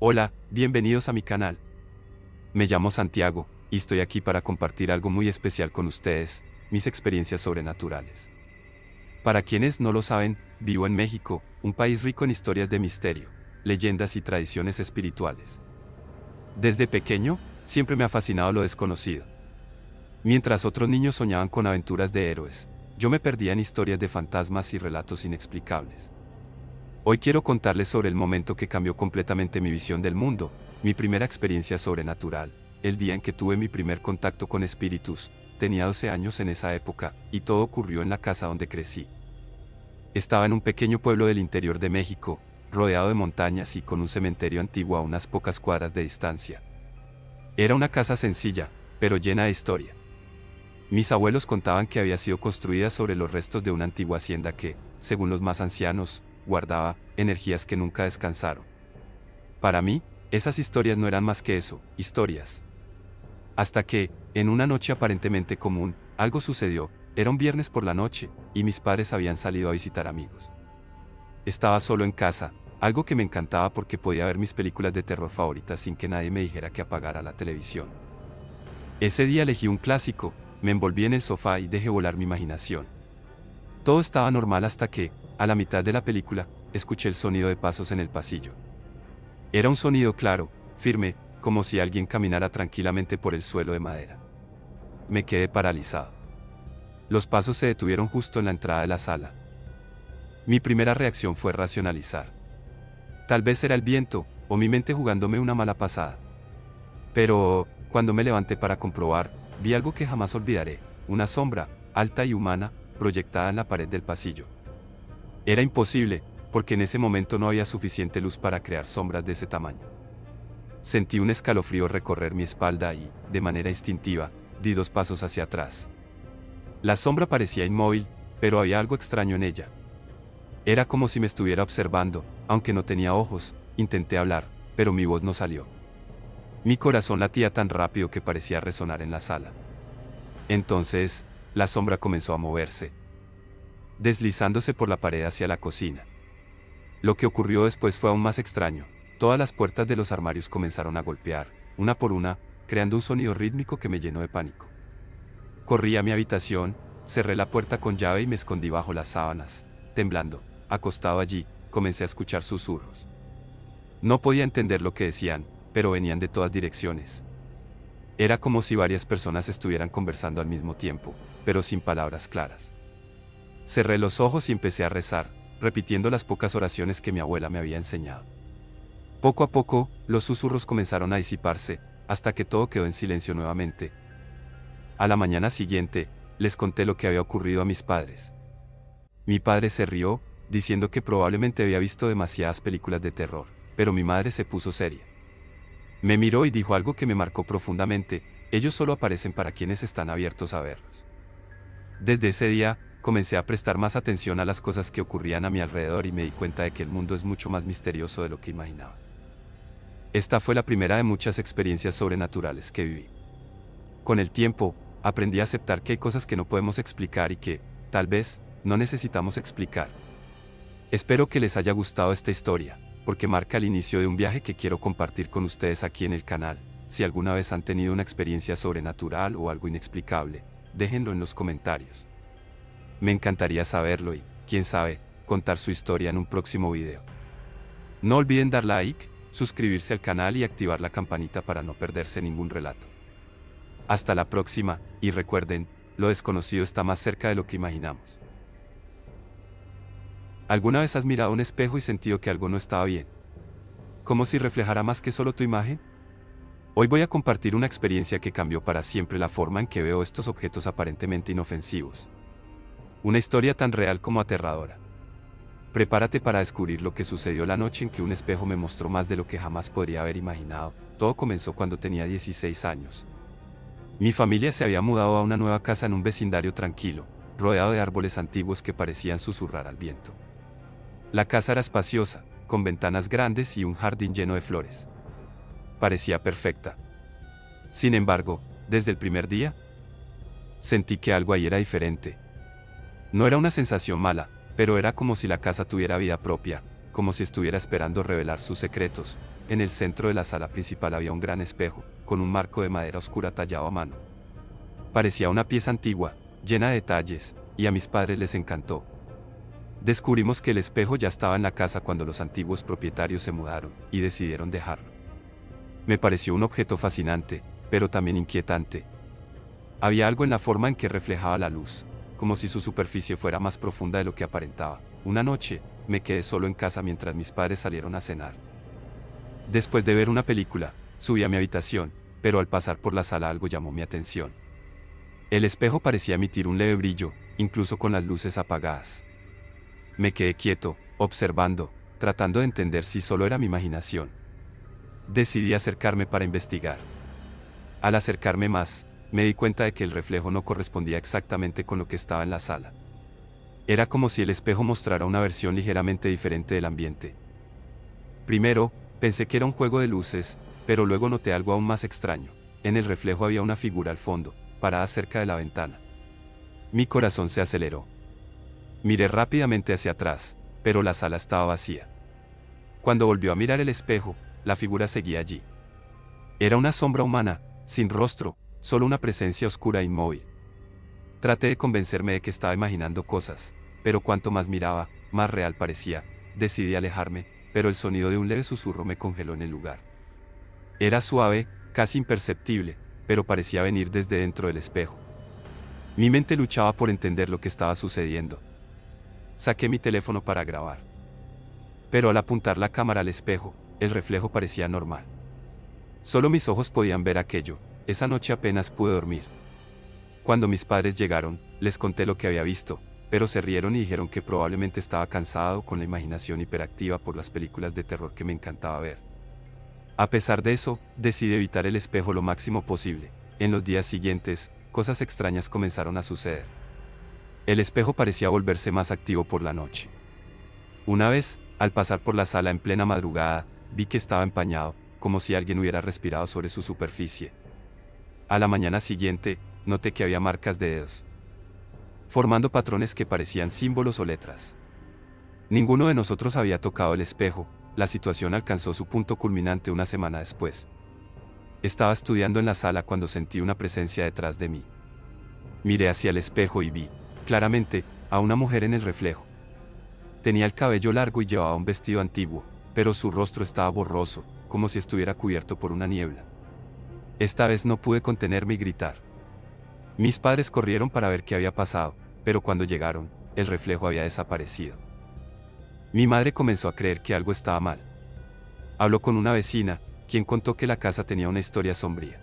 Hola, bienvenidos a mi canal. Me llamo Santiago, y estoy aquí para compartir algo muy especial con ustedes, mis experiencias sobrenaturales. Para quienes no lo saben, vivo en México, un país rico en historias de misterio, leyendas y tradiciones espirituales. Desde pequeño, siempre me ha fascinado lo desconocido. Mientras otros niños soñaban con aventuras de héroes, yo me perdía en historias de fantasmas y relatos inexplicables. Hoy quiero contarles sobre el momento que cambió completamente mi visión del mundo, mi primera experiencia sobrenatural, el día en que tuve mi primer contacto con espíritus. Tenía 12 años en esa época, y todo ocurrió en la casa donde crecí. Estaba en un pequeño pueblo del interior de México, rodeado de montañas y con un cementerio antiguo a unas pocas cuadras de distancia. Era una casa sencilla, pero llena de historia. Mis abuelos contaban que había sido construida sobre los restos de una antigua hacienda que, según los más ancianos, guardaba energías que nunca descansaron. Para mí, esas historias no eran más que eso, historias. Hasta que, en una noche aparentemente común, algo sucedió. Era un viernes por la noche, y mis padres habían salido a visitar amigos. Estaba solo en casa, algo que me encantaba porque podía ver mis películas de terror favoritas sin que nadie me dijera que apagara la televisión. Ese día elegí un clásico, me envolví en el sofá y dejé volar mi imaginación. Todo estaba normal hasta que, a la mitad de la película, escuché el sonido de pasos en el pasillo. Era un sonido claro, firme, como si alguien caminara tranquilamente por el suelo de madera. Me quedé paralizado. Los pasos se detuvieron justo en la entrada de la sala. Mi primera reacción fue racionalizar. Tal vez era el viento, o mi mente jugándome una mala pasada. Pero, cuando me levanté para comprobar, vi algo que jamás olvidaré, una sombra, alta y humana, proyectada en la pared del pasillo. Era imposible, porque en ese momento no había suficiente luz para crear sombras de ese tamaño. Sentí un escalofrío recorrer mi espalda y, de manera instintiva, di 2 pasos hacia atrás. La sombra parecía inmóvil, pero había algo extraño en ella. Era como si me estuviera observando, aunque no tenía ojos. Intenté hablar, pero mi voz no salió. Mi corazón latía tan rápido que parecía resonar en la sala. Entonces, la sombra comenzó a moverse, deslizándose por la pared hacia la cocina. Lo que ocurrió después fue aún más extraño. Todas las puertas de los armarios comenzaron a golpear, una por una, creando un sonido rítmico que me llenó de pánico. Corrí a mi habitación, cerré la puerta con llave y me escondí bajo las sábanas. Temblando, acostado allí, comencé a escuchar susurros. No podía entender lo que decían, pero venían de todas direcciones. Era como si varias personas estuvieran conversando al mismo tiempo, pero sin palabras claras. Cerré los ojos y empecé a rezar, repitiendo las pocas oraciones que mi abuela me había enseñado. Poco a poco, los susurros comenzaron a disiparse, hasta que todo quedó en silencio nuevamente. A la mañana siguiente, les conté lo que había ocurrido a mis padres. Mi padre se rió, diciendo que probablemente había visto demasiadas películas de terror, pero mi madre se puso seria. Me miró y dijo algo que me marcó profundamente: ellos solo aparecen para quienes están abiertos a verlos. Desde ese día, comencé a prestar más atención a las cosas que ocurrían a mi alrededor y me di cuenta de que el mundo es mucho más misterioso de lo que imaginaba. Esta fue la primera de muchas experiencias sobrenaturales que viví. Con el tiempo, aprendí a aceptar que hay cosas que no podemos explicar y que, tal vez, no necesitamos explicar. Espero que les haya gustado esta historia, porque marca el inicio de un viaje que quiero compartir con ustedes aquí en el canal. Si alguna vez han tenido una experiencia sobrenatural o algo inexplicable, déjenlo en los comentarios. Me encantaría saberlo y, quién sabe, contar su historia en un próximo video. No olviden dar like, suscribirse al canal y activar la campanita para no perderse ningún relato. Hasta la próxima, y recuerden, lo desconocido está más cerca de lo que imaginamos. ¿Alguna vez has mirado un espejo y sentido que algo no estaba bien? ¿Como si reflejara más que solo tu imagen? Hoy voy a compartir una experiencia que cambió para siempre la forma en que veo estos objetos aparentemente inofensivos. Una historia tan real como aterradora. Prepárate para descubrir lo que sucedió la noche en que un espejo me mostró más de lo que jamás podría haber imaginado. Todo comenzó cuando tenía 16 años. Mi familia se había mudado a una nueva casa en un vecindario tranquilo, rodeado de árboles antiguos que parecían susurrar al viento. La casa era espaciosa, con ventanas grandes y un jardín lleno de flores. Parecía perfecta. Sin embargo, desde el primer día, sentí que algo ahí era diferente. No era una sensación mala, pero era como si la casa tuviera vida propia, como si estuviera esperando revelar sus secretos. en el centro de la sala principal había un gran espejo, con un marco de madera oscura tallado a mano. Parecía una pieza antigua, llena de detalles, y a mis padres les encantó. Descubrimos que el espejo ya estaba en la casa cuando los antiguos propietarios se mudaron, y decidieron dejarlo. Me pareció un objeto fascinante, pero también inquietante. Había algo en la forma en que reflejaba la luz, como si su superficie fuera más profunda de lo que aparentaba. Una noche, me quedé solo en casa mientras mis padres salieron a cenar. Después de ver una película, subí a mi habitación, pero al pasar por la sala algo llamó mi atención. El espejo parecía emitir un leve brillo, incluso con las luces apagadas. Me quedé quieto, observando, tratando de entender si solo era mi imaginación. Decidí acercarme para investigar. Al acercarme más, me di cuenta de que el reflejo no correspondía exactamente con lo que estaba en la sala. Era como si el espejo mostrara una versión ligeramente diferente del ambiente. Primero, pensé que era un juego de luces, pero luego noté algo aún más extraño. En el reflejo había una figura al fondo, parada cerca de la ventana. Mi corazón se aceleró. Miré rápidamente hacia atrás, pero la sala estaba vacía. Cuando volvió a mirar el espejo, la figura seguía allí. Era una sombra humana, sin rostro, solo una presencia oscura e inmóvil. Traté de convencerme de que estaba imaginando cosas, pero cuanto más miraba, más real parecía. Decidí alejarme, pero el sonido de un leve susurro me congeló en el lugar. Era suave, casi imperceptible, pero parecía venir desde dentro del espejo. Mi mente luchaba por entender lo que estaba sucediendo. Saqué mi teléfono para grabar. Pero al apuntar la cámara al espejo, el reflejo parecía normal. Solo mis ojos podían ver aquello. Esa noche apenas pude dormir. Cuando mis padres llegaron, les conté lo que había visto, pero se rieron y dijeron que probablemente estaba cansado con la imaginación hiperactiva por las películas de terror que me encantaba ver. A pesar de eso, decidí evitar el espejo lo máximo posible. En los días siguientes, cosas extrañas comenzaron a suceder. El espejo parecía volverse más activo por la noche. Una vez, al pasar por la sala en plena madrugada, vi que estaba empañado, como si alguien hubiera respirado sobre su superficie. A la mañana siguiente, noté que había marcas de dedos, formando patrones que parecían símbolos o letras. Ninguno de nosotros había tocado el espejo. La situación alcanzó su punto culminante una semana después. Estaba estudiando en la sala cuando sentí una presencia detrás de mí. Miré hacia el espejo y vi, claramente, a una mujer en el reflejo. Tenía el cabello largo y llevaba un vestido antiguo, pero su rostro estaba borroso, como si estuviera cubierto por una niebla. Esta vez no pude contenerme y gritar. Mis padres corrieron para ver qué había pasado, pero cuando llegaron, el reflejo había desaparecido. Mi madre comenzó a creer que algo estaba mal. Habló con una vecina, quien contó que la casa tenía una historia sombría.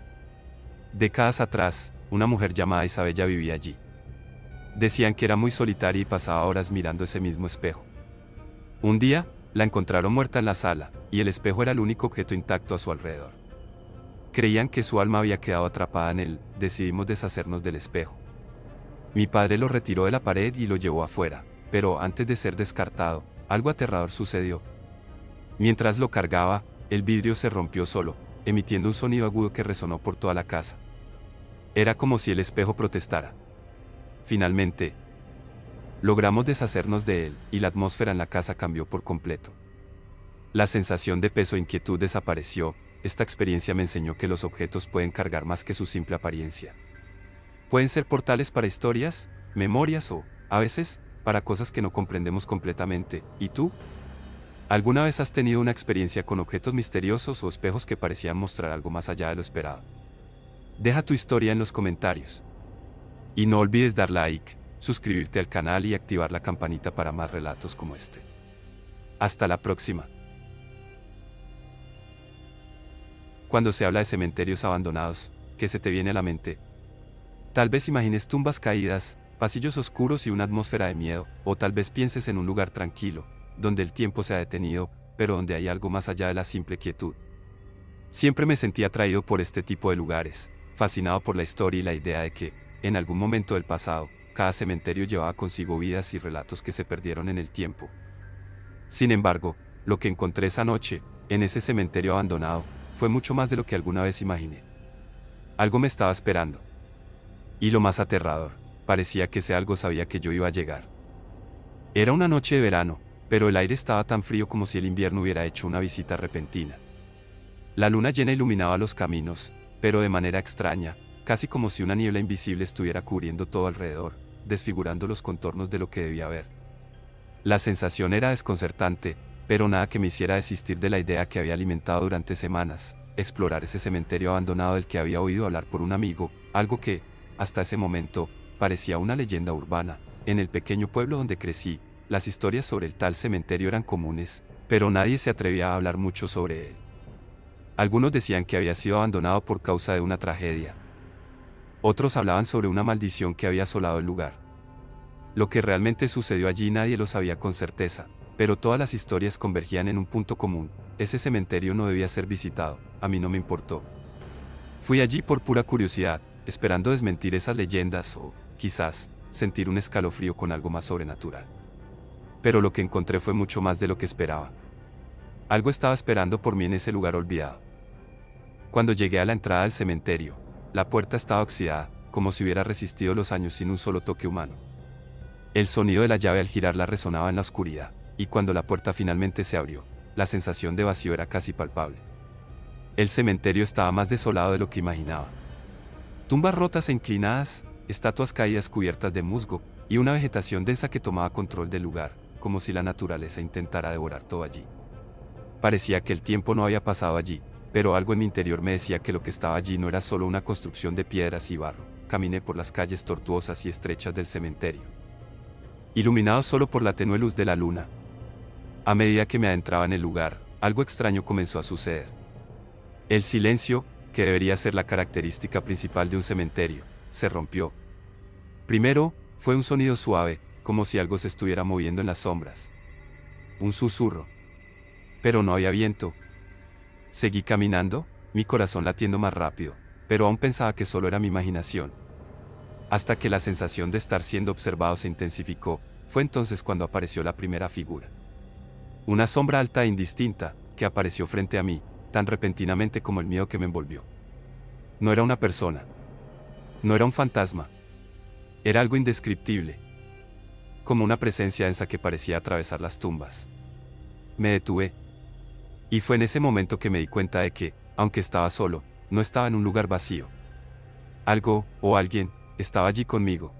Décadas atrás, una mujer llamada Isabella vivía allí. Decían que era muy solitaria y pasaba horas mirando ese mismo espejo. Un día, la encontraron muerta en la sala, y el espejo era el único objeto intacto a su alrededor. Creían que su alma había quedado atrapada en él. Decidimos deshacernos del espejo. Mi padre lo retiró de la pared y lo llevó afuera, pero antes de ser descartado, algo aterrador sucedió. Mientras lo cargaba, el vidrio se rompió solo, emitiendo un sonido agudo que resonó por toda la casa. Era como si el espejo protestara. Finalmente, logramos deshacernos de él, y la atmósfera en la casa cambió por completo. La sensación de peso e inquietud desapareció. Esta experiencia me enseñó que los objetos pueden cargar más que su simple apariencia. Pueden ser portales para historias, memorias o, a veces, para cosas que no comprendemos completamente. ¿Y tú? ¿Alguna vez has tenido una experiencia con objetos misteriosos o espejos que parecían mostrar algo más allá de lo esperado? Deja tu historia en los comentarios. Y no olvides dar like, suscribirte al canal y activar la campanita para más relatos como este. Hasta la próxima. Cuando se habla de cementerios abandonados, ¿qué se te viene a la mente? Tal vez imagines tumbas caídas, pasillos oscuros y una atmósfera de miedo, o tal vez pienses en un lugar tranquilo, donde el tiempo se ha detenido, pero donde hay algo más allá de la simple quietud. Siempre me sentí atraído por este tipo de lugares, fascinado por la historia y la idea de que, en algún momento del pasado, cada cementerio llevaba consigo vidas y relatos que se perdieron en el tiempo. Sin embargo, lo que encontré esa noche, en ese cementerio abandonado, fue mucho más de lo que alguna vez imaginé. Algo me estaba esperando. Y lo más aterrador, parecía que ese algo sabía que yo iba a llegar. Era una noche de verano, pero el aire estaba tan frío como si el invierno hubiera hecho una visita repentina. La luna llena iluminaba los caminos, pero de manera extraña, casi como si una niebla invisible estuviera cubriendo todo alrededor, desfigurando los contornos de lo que debía haber. La sensación era desconcertante, pero nada que me hiciera desistir de la idea que había alimentado durante semanas, explorar ese cementerio abandonado del que había oído hablar por un amigo, algo que, hasta ese momento, parecía una leyenda urbana. En el pequeño pueblo donde crecí, las historias sobre el tal cementerio eran comunes, pero nadie se atrevía a hablar mucho sobre él. Algunos decían que había sido abandonado por causa de una tragedia. Otros hablaban sobre una maldición que había asolado el lugar. Lo que realmente sucedió allí nadie lo sabía con certeza, pero todas las historias convergían en un punto común: ese cementerio no debía ser visitado. A mí no me importó. Fui allí por pura curiosidad, esperando desmentir esas leyendas o, quizás, sentir un escalofrío con algo más sobrenatural. Pero lo que encontré fue mucho más de lo que esperaba. Algo estaba esperando por mí en ese lugar olvidado. Cuando llegué a la entrada del cementerio, la puerta estaba oxidada, como si hubiera resistido los años sin un solo toque humano. El sonido de la llave al girarla resonaba en la oscuridad, y cuando la puerta finalmente se abrió, la sensación de vacío era casi palpable. El cementerio estaba más desolado de lo que imaginaba. Tumbas rotas e inclinadas, estatuas caídas cubiertas de musgo, y una vegetación densa que tomaba control del lugar, como si la naturaleza intentara devorar todo allí. Parecía que el tiempo no había pasado allí, pero algo en mi interior me decía que lo que estaba allí no era solo una construcción de piedras y barro. Caminé por las calles tortuosas y estrechas del cementerio, iluminado solo por la tenue luz de la luna. A medida que me adentraba en el lugar, algo extraño comenzó a suceder. El silencio, que debería ser la característica principal de un cementerio, se rompió. Primero, fue un sonido suave, como si algo se estuviera moviendo en las sombras. Un susurro. Pero no había viento. Seguí caminando, mi corazón latiendo más rápido, pero aún pensaba que solo era mi imaginación. Hasta que la sensación de estar siendo observado se intensificó. Fue entonces cuando apareció la primera figura. Una sombra alta e indistinta, que apareció frente a mí, tan repentinamente como el miedo que me envolvió. No era una persona. No era un fantasma. Era algo indescriptible. Como una presencia densa que parecía atravesar las tumbas. Me detuve. Y fue en ese momento que me di cuenta de que, aunque estaba solo, no estaba en un lugar vacío. Algo, o alguien, estaba allí conmigo.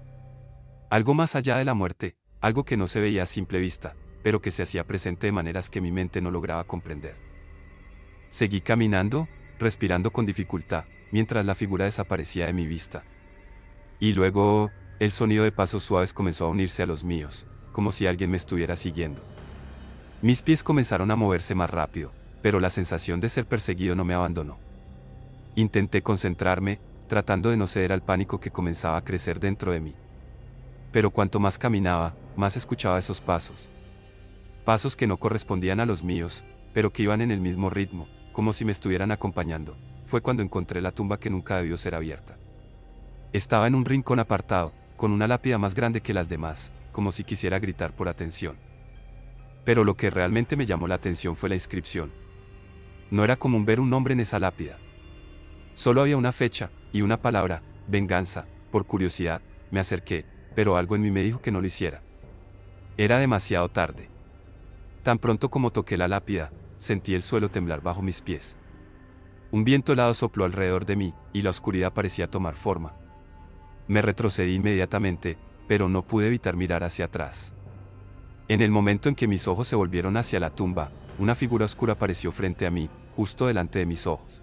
Algo más allá de la muerte, algo que no se veía a simple vista, pero que se hacía presente de maneras que mi mente no lograba comprender. Seguí caminando, respirando con dificultad, mientras la figura desaparecía de mi vista. Y luego, el sonido de pasos suaves comenzó a unirse a los míos, como si alguien me estuviera siguiendo. Mis pies comenzaron a moverse más rápido, pero la sensación de ser perseguido no me abandonó. Intenté concentrarme, tratando de no ceder al pánico que comenzaba a crecer dentro de mí. Pero cuanto más caminaba, más escuchaba esos pasos. Pasos que no correspondían a los míos, pero que iban en el mismo ritmo, como si me estuvieran acompañando. Fue cuando encontré la tumba que nunca debió ser abierta. Estaba en un rincón apartado, con una lápida más grande que las demás, como si quisiera gritar por atención. Pero lo que realmente me llamó la atención fue la inscripción. No era común ver un nombre en esa lápida. Solo había una fecha, y una palabra: venganza. Por curiosidad, me acerqué, pero algo en mí me dijo que no lo hiciera. Era demasiado tarde. Tan pronto como toqué la lápida, sentí el suelo temblar bajo mis pies. Un viento helado sopló alrededor de mí, y la oscuridad parecía tomar forma. Me retrocedí inmediatamente, pero no pude evitar mirar hacia atrás. En el momento en que mis ojos se volvieron hacia la tumba, una figura oscura apareció frente a mí, justo delante de mis ojos.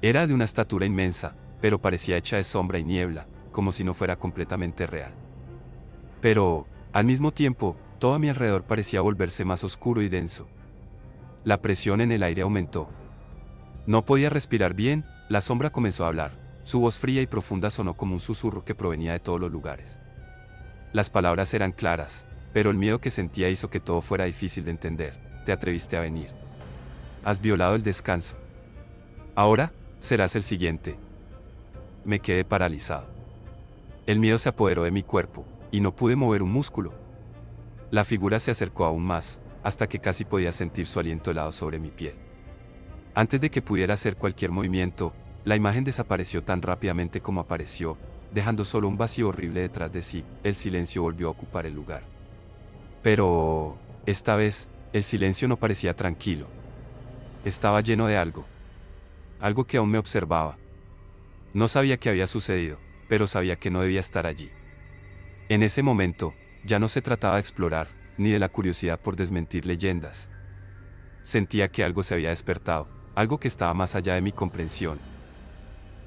Era de una estatura inmensa, pero parecía hecha de sombra y niebla, como si no fuera completamente real. Pero, al mismo tiempo, todo a mi alrededor parecía volverse más oscuro y denso. La presión en el aire aumentó. No podía respirar bien. La sombra comenzó a hablar. Su voz fría y profunda sonó como un susurro que provenía de todos los lugares. Las palabras eran claras, pero el miedo que sentía hizo que todo fuera difícil de entender. Te atreviste a venir. Has violado el descanso. Ahora, serás el siguiente. Me quedé paralizado. El miedo se apoderó de mi cuerpo, y no pude mover un músculo. La figura se acercó aún más, hasta que casi podía sentir su aliento helado sobre mi piel. Antes de que pudiera hacer cualquier movimiento, la imagen desapareció tan rápidamente como apareció, dejando solo un vacío horrible detrás de sí. El silencio volvió a ocupar el lugar. Pero, esta vez, el silencio no parecía tranquilo. Estaba lleno de algo. algo que aún me observaba. No sabía qué había sucedido, pero sabía que no debía estar allí. En ese momento, ya no se trataba de explorar, ni de la curiosidad por desmentir leyendas. Sentía que algo se había despertado, algo que estaba más allá de mi comprensión.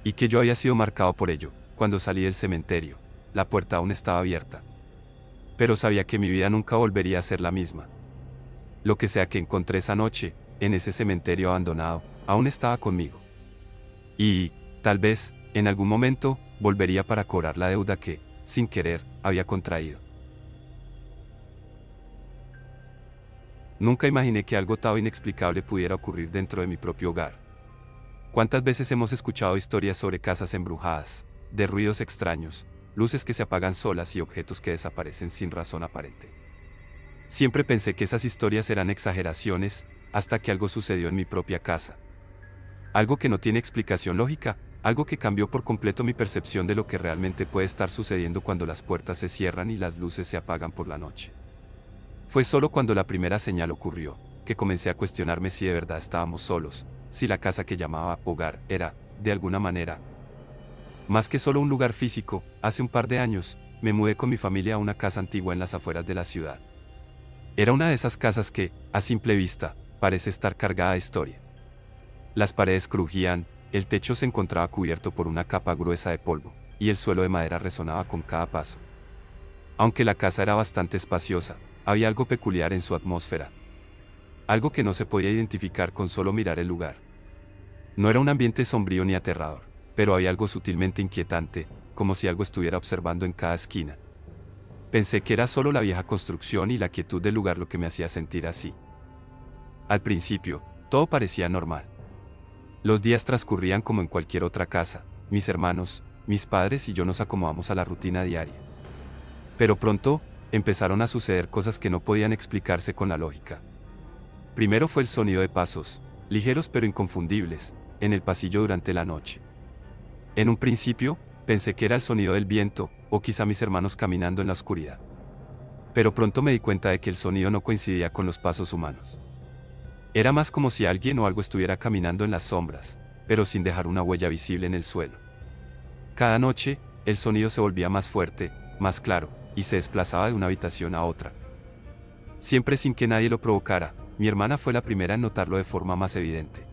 Y que yo había sido marcado por ello. Cuando salí del cementerio, la puerta aún estaba abierta. Pero sabía que mi vida nunca volvería a ser la misma. Lo que sea que encontré esa noche, en ese cementerio abandonado, aún estaba conmigo. Y, tal vez, en algún momento, volvería para cobrar la deuda que, sin querer, había contraído. Nunca imaginé que algo tan inexplicable pudiera ocurrir dentro de mi propio hogar. ¿Cuántas veces hemos escuchado historias sobre casas embrujadas, de ruidos extraños, luces que se apagan solas y objetos que desaparecen sin razón aparente? Siempre pensé que esas historias eran exageraciones, hasta que algo sucedió en mi propia casa. Algo que no tiene explicación lógica, algo que cambió por completo mi percepción de lo que realmente puede estar sucediendo cuando las puertas se cierran y las luces se apagan por la noche. Fue solo cuando la primera señal ocurrió, que comencé a cuestionarme si de verdad estábamos solos, si la casa que llamaba hogar era, de alguna manera, más que solo un lugar físico. Hace un par de años, me mudé con mi familia a una casa antigua en las afueras de la ciudad. Era una de esas casas que, a simple vista, parece estar cargada de historia. Las paredes crujían, el techo se encontraba cubierto por una capa gruesa de polvo, y el suelo de madera resonaba con cada paso. Aunque la casa era bastante espaciosa, había algo peculiar en su atmósfera. Algo que no se podía identificar con solo mirar el lugar. No era un ambiente sombrío ni aterrador, pero había algo sutilmente inquietante, como si algo estuviera observando en cada esquina. Pensé que era solo la vieja construcción y la quietud del lugar lo que me hacía sentir así. Al principio, todo parecía normal. Los días transcurrían como en cualquier otra casa. Mis hermanos, mis padres y yo nos acomodamos a la rutina diaria. Pero pronto, empezaron a suceder cosas que no podían explicarse con la lógica. Primero fue el sonido de pasos, ligeros pero inconfundibles, en el pasillo durante la noche. En un principio, pensé que era el sonido del viento, o quizá mis hermanos caminando en la oscuridad. Pero pronto me di cuenta de que el sonido no coincidía con los pasos humanos. Era más como si alguien o algo estuviera caminando en las sombras, pero sin dejar una huella visible en el suelo. Cada noche, el sonido se volvía más fuerte, más claro, y se desplazaba de una habitación a otra. Siempre sin que nadie lo provocara. Mi hermana fue la primera en notarlo de forma más evidente.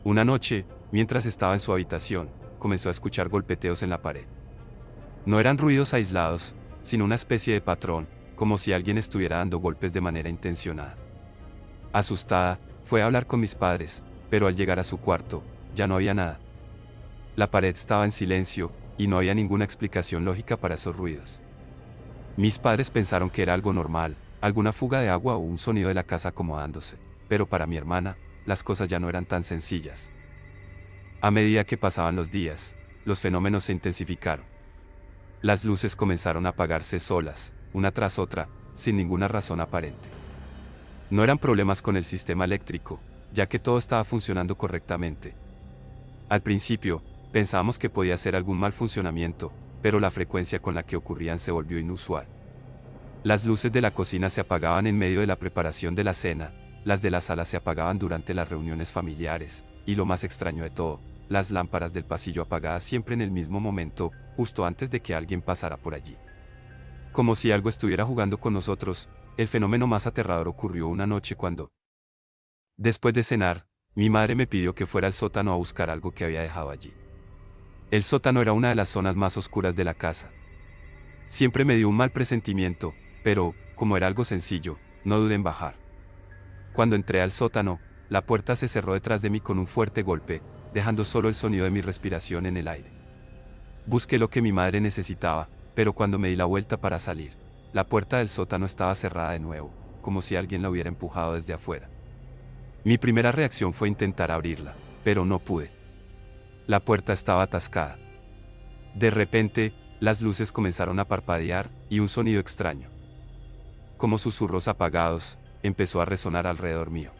Una noche, mientras estaba en su habitación, comenzó a escuchar golpeteos en la pared. No eran ruidos aislados, sino una especie de patrón, como si alguien estuviera dando golpes de manera intencionada. Asustada, fue a hablar con mis padres, pero al llegar a su cuarto, ya no había nada. La pared estaba en silencio, y no había ninguna explicación lógica para esos ruidos. Mis padres pensaron que era algo normal, alguna fuga de agua o un sonido de la casa acomodándose, pero para mi hermana, las cosas ya no eran tan sencillas. A medida que pasaban los días, los fenómenos se intensificaron. Las luces comenzaron a apagarse solas, una tras otra, sin ninguna razón aparente. No eran problemas con el sistema eléctrico, ya que todo estaba funcionando correctamente. Al principio, pensábamos que podía ser algún mal funcionamiento, pero la frecuencia con la que ocurrían se volvió inusual. Las luces de la cocina se apagaban en medio de la preparación de la cena, las de la sala se apagaban durante las reuniones familiares, y lo más extraño de todo, las lámparas del pasillo apagadas siempre en el mismo momento, justo antes de que alguien pasara por allí. Como si algo estuviera jugando con nosotros. El fenómeno más aterrador ocurrió una noche cuando, después de cenar, mi madre me pidió que fuera al sótano a buscar algo que había dejado allí. El sótano era una de las zonas más oscuras de la casa. Siempre me dio un mal presentimiento, pero, como era algo sencillo, no dudé en bajar. Cuando entré al sótano, la puerta se cerró detrás de mí con un fuerte golpe, dejando solo el sonido de mi respiración en el aire. Busqué lo que mi madre necesitaba, pero cuando me di la vuelta para salir, la puerta del sótano estaba cerrada de nuevo, como si alguien la hubiera empujado desde afuera. Mi primera reacción fue intentar abrirla, pero no pude. La puerta estaba atascada. De repente, las luces comenzaron a parpadear, y un sonido extraño, como susurros apagados, empezó a resonar alrededor mío.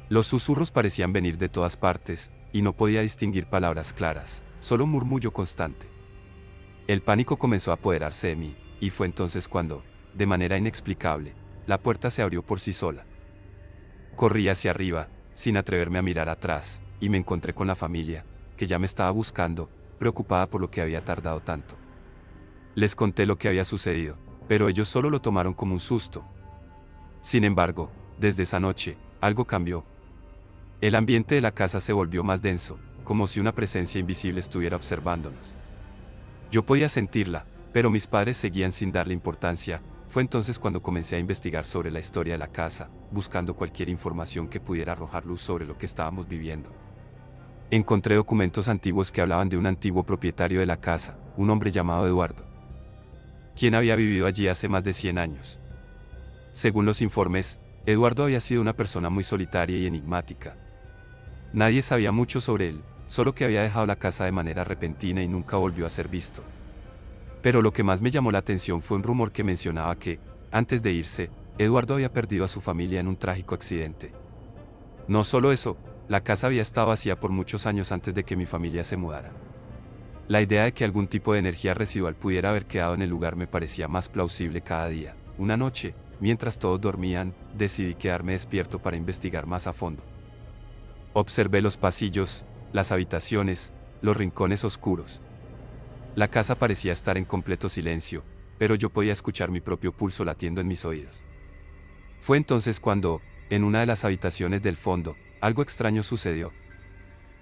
Los susurros parecían venir de todas partes, y no podía distinguir palabras claras, solo un murmullo constante. El pánico comenzó a apoderarse de mí, y fue entonces cuando, de manera inexplicable, la puerta se abrió por sí sola. Corrí hacia arriba, sin atreverme a mirar atrás, y me encontré con la familia, que ya me estaba buscando, preocupada por lo que había tardado tanto. Les conté lo que había sucedido, pero ellos solo lo tomaron como un susto. Sin embargo, desde esa noche, algo cambió. El ambiente de la casa se volvió más denso, como si una presencia invisible estuviera observándonos. Yo podía sentirla, pero mis padres seguían sin darle importancia. Fue entonces cuando comencé a investigar sobre la historia de la casa, buscando cualquier información que pudiera arrojar luz sobre lo que estábamos viviendo. Encontré documentos antiguos que hablaban de un antiguo propietario de la casa, un hombre llamado Eduardo, quien había vivido allí hace más de 100 años. Según los informes, Eduardo había sido una persona muy solitaria y enigmática. Nadie sabía mucho sobre él, solo que había dejado la casa de manera repentina y nunca volvió a ser visto. Pero lo que más me llamó la atención fue un rumor que mencionaba que, antes de irse, Eduardo había perdido a su familia en un trágico accidente. No solo eso, la casa había estado vacía por muchos años antes de que mi familia se mudara. La idea de que algún tipo de energía residual pudiera haber quedado en el lugar me parecía más plausible cada día. Una noche, mientras todos dormían, decidí quedarme despierto para investigar más a fondo. Observé los pasillos, las habitaciones, los rincones oscuros. La casa parecía estar en completo silencio, pero yo podía escuchar mi propio pulso latiendo en mis oídos. Fue entonces cuando, en una de las habitaciones del fondo, algo extraño sucedió.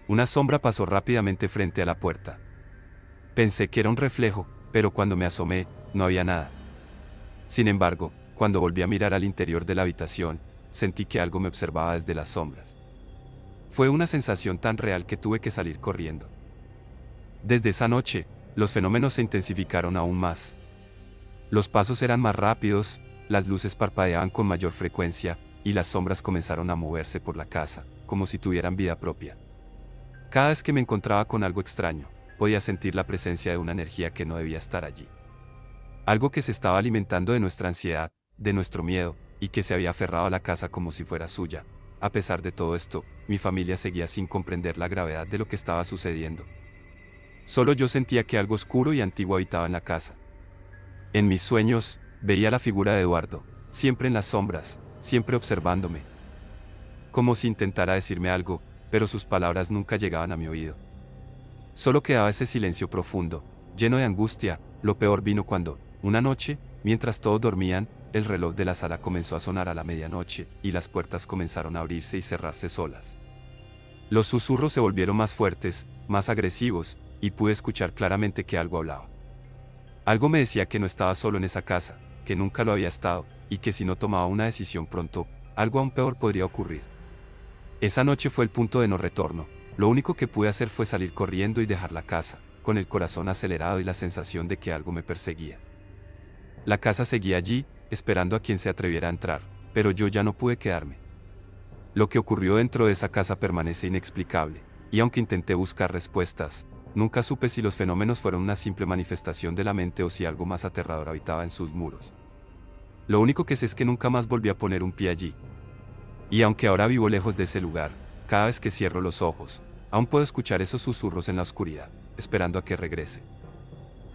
Una sombra pasó rápidamente frente a la puerta. Pensé que era un reflejo, pero cuando me asomé, no había nada. Sin embargo, cuando volví a mirar al interior de la habitación, sentí que algo me observaba desde las sombras. Fue una sensación tan real que tuve que salir corriendo. Desde esa noche, los fenómenos se intensificaron aún más. Los pasos eran más rápidos, las luces parpadeaban con mayor frecuencia, y las sombras comenzaron a moverse por la casa, como si tuvieran vida propia. Cada vez que me encontraba con algo extraño, podía sentir la presencia de una energía que no debía estar allí. Algo que se estaba alimentando de nuestra ansiedad, de nuestro miedo, y que se había aferrado a la casa como si fuera suya. A pesar de todo esto, mi familia seguía sin comprender la gravedad de lo que estaba sucediendo. Solo yo sentía que algo oscuro y antiguo habitaba en la casa. En mis sueños, veía la figura de Eduardo, siempre en las sombras, siempre observándome. Como si intentara decirme algo, pero sus palabras nunca llegaban a mi oído. Solo quedaba ese silencio profundo, lleno de angustia. Lo peor vino cuando, una noche, mientras todos dormían, el reloj de la sala comenzó a sonar a la medianoche, y las puertas comenzaron a abrirse y cerrarse solas. Los susurros se volvieron más fuertes, más agresivos, y pude escuchar claramente que algo hablaba. Algo me decía que no estaba solo en esa casa, que nunca lo había estado, y que si no tomaba una decisión pronto, algo aún peor podría ocurrir. Esa noche fue el punto de no retorno. Lo único que pude hacer fue salir corriendo y dejar la casa, con el corazón acelerado y la sensación de que algo me perseguía. La casa seguía allí, esperando a quien se atreviera a entrar, pero yo ya no pude quedarme. Lo que ocurrió dentro de esa casa permanece inexplicable, y aunque intenté buscar respuestas, nunca supe si los fenómenos fueron una simple manifestación de la mente o si algo más aterrador habitaba en sus muros. Lo único que sé es que nunca más volví a poner un pie allí. Y aunque ahora vivo lejos de ese lugar, cada vez que cierro los ojos, aún puedo escuchar esos susurros en la oscuridad, esperando a que regrese.